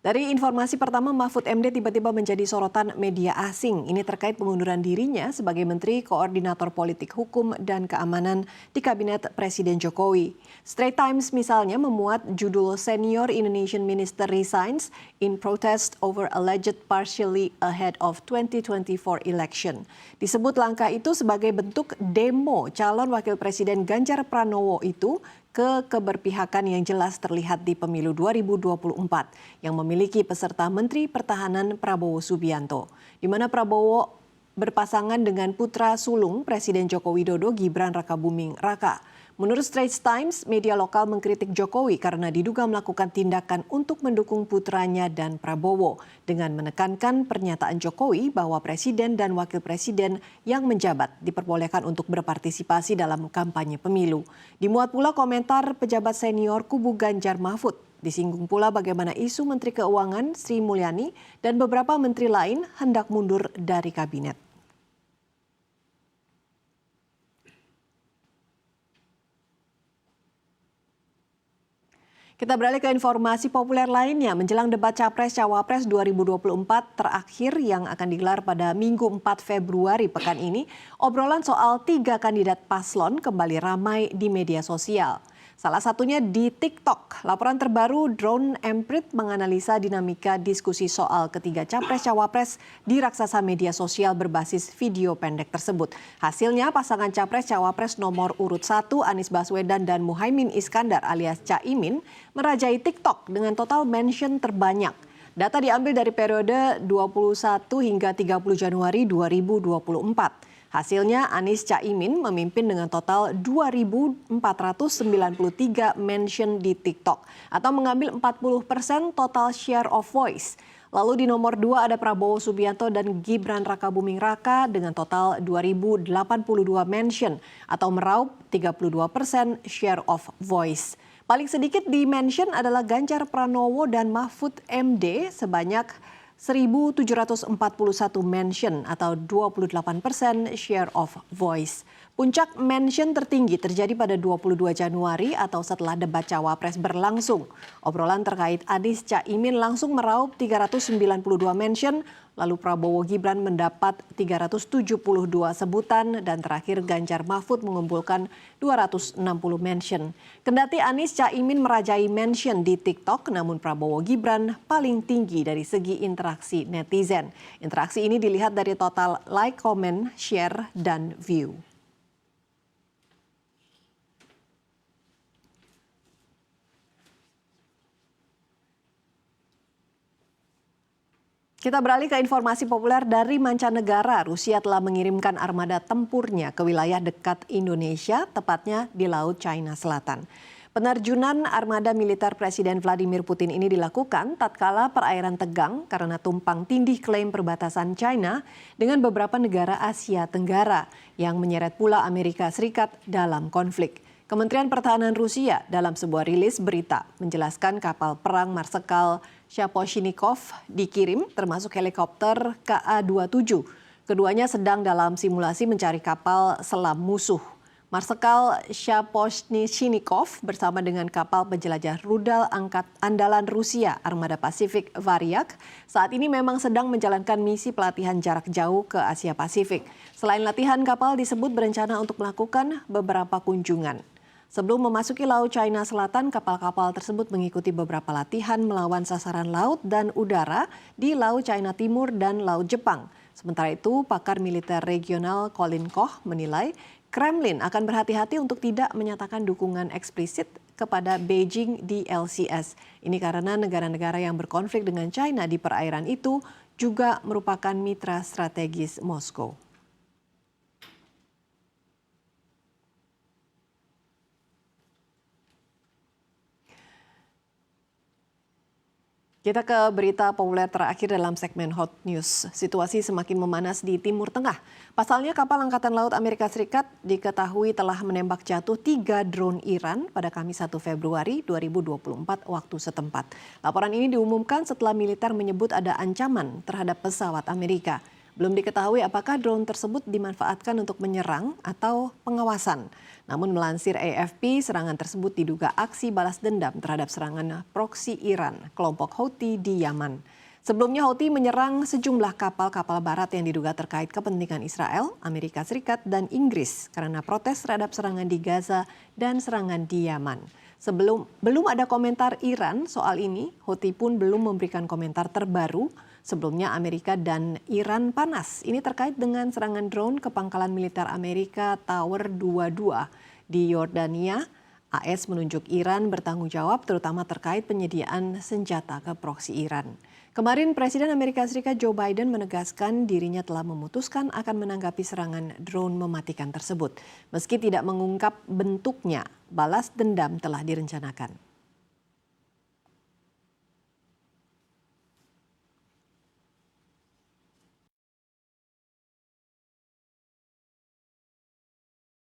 Dari informasi pertama, Mahfud MD tiba-tiba menjadi sorotan media asing. Ini terkait pengunduran dirinya sebagai Menteri Koordinator Politik Hukum dan Keamanan di Kabinet Presiden Jokowi. Straits Times misalnya memuat judul Senior Indonesian Minister Resigns in Protest over Alleged Partially Ahead of 2024 Election. Disebut langkah itu sebagai bentuk demo calon Wakil Presiden Ganjar Pranowo itu ke keberpihakan yang jelas terlihat di pemilu 2024 yang memiliki peserta Menteri Pertahanan Prabowo Subianto, di mana Prabowo berpasangan dengan putra sulung Presiden Joko Widodo Gibran Rakabuming Raka. Menurut Straits Times, media lokal mengkritik Jokowi karena diduga melakukan tindakan untuk mendukung putranya dan Prabowo dengan menekankan pernyataan Jokowi bahwa presiden dan wakil presiden yang menjabat diperbolehkan untuk berpartisipasi dalam kampanye pemilu. Dimuat pula komentar pejabat senior kubu Ganjar Mahfud. Disinggung pula bagaimana isu Menteri Keuangan Sri Mulyani dan beberapa menteri lain hendak mundur dari kabinet. Kita beralih ke informasi populer lainnya. Menjelang debat Capres-Cawapres 2024 terakhir yang akan digelar pada Minggu 4 Februari pekan ini, obrolan soal 3 kandidat paslon kembali ramai di media sosial. Salah satunya di TikTok. Laporan terbaru Drone Emprit menganalisa dinamika diskusi soal ketiga Capres-Cawapres di raksasa media sosial berbasis video pendek tersebut. Hasilnya pasangan Capres-Cawapres nomor urut 1 Anies Baswedan dan Muhaimin Iskandar alias Caimin merajai TikTok dengan total mention terbanyak. Data diambil dari periode 21 hingga 30 Januari 2024. Hasilnya Anies Caimin memimpin dengan total 2.493 mention di TikTok atau mengambil 40% total share of voice. Lalu di nomor 2 ada Prabowo Subianto dan Gibran Rakabuming Raka dengan total 2.082 mention atau meraup 32% share of voice. Paling sedikit di mention adalah Ganjar Pranowo dan Mahfud MD sebanyak 1.741 mention atau 28% share of voice. Puncak mention tertinggi terjadi pada 22 Januari atau setelah debat Cawapres berlangsung. Obrolan terkait Anies Caimin langsung meraup 392 mention, lalu Prabowo Gibran mendapat 372 sebutan dan terakhir Ganjar Mahfud mengumpulkan 260 mention. Kendati Anies Caimin merajai mention di TikTok, namun Prabowo Gibran paling tinggi dari segi interaksi netizen. Interaksi ini dilihat dari total like, comment, share, dan view. Kita beralih ke informasi populer dari mancanegara. Rusia telah mengirimkan armada tempurnya ke wilayah dekat Indonesia, tepatnya di Laut China Selatan. Penerjunan armada militer Presiden Vladimir Putin ini dilakukan tatkala perairan tegang karena tumpang tindih klaim perbatasan China dengan beberapa negara Asia Tenggara yang menyeret pula Amerika Serikat dalam konflik. Kementerian Pertahanan Rusia dalam sebuah rilis berita menjelaskan kapal perang Marsekal Shaposhnikov dikirim termasuk helikopter KA-27. Keduanya sedang dalam simulasi mencari kapal selam musuh. Marsekal Shaposhnikov bersama dengan kapal penjelajah rudal andalan Rusia Armada Pasifik Varyak saat ini memang sedang menjalankan misi pelatihan jarak jauh ke Asia Pasifik. Selain latihan, kapal disebut berencana untuk melakukan beberapa kunjungan. Sebelum memasuki Laut China Selatan, kapal-kapal tersebut mengikuti beberapa latihan melawan sasaran laut dan udara di Laut China Timur dan Laut Jepang. Sementara itu, pakar militer regional Colin Koch menilai Kremlin akan berhati-hati untuk tidak menyatakan dukungan eksplisit kepada Beijing di LCS. Ini karena negara-negara yang berkonflik dengan China di perairan itu juga merupakan mitra strategis Moskow. Kita ke berita populer terakhir dalam segmen Hot News. Situasi semakin memanas di Timur Tengah. Pasalnya kapal Angkatan Laut Amerika Serikat diketahui telah menembak jatuh 3 drone Iran pada Kamis 1 Februari 2024 waktu setempat. Laporan ini diumumkan setelah militer menyebut ada ancaman terhadap pesawat Amerika. Belum diketahui apakah drone tersebut dimanfaatkan untuk menyerang atau pengawasan. Namun melansir AFP, serangan tersebut diduga aksi balas dendam terhadap serangan proksi Iran, kelompok Houthi di Yaman. Sebelumnya Houthi menyerang sejumlah kapal-kapal barat yang diduga terkait kepentingan Israel, Amerika Serikat, dan Inggris karena protes terhadap serangan di Gaza dan serangan di Yaman. Belum ada komentar Iran soal ini, Houthi pun belum memberikan komentar terbaru. Sebelumnya Amerika dan Iran panas. Ini terkait dengan serangan drone ke pangkalan militer Amerika Tower 22 di Yordania. AS menunjuk Iran bertanggung jawab terutama terkait penyediaan senjata ke proksi Iran. Kemarin Presiden Amerika Serikat Joe Biden menegaskan dirinya telah memutuskan akan menanggapi serangan drone mematikan tersebut. Meski tidak mengungkap bentuknya, balas dendam telah direncanakan.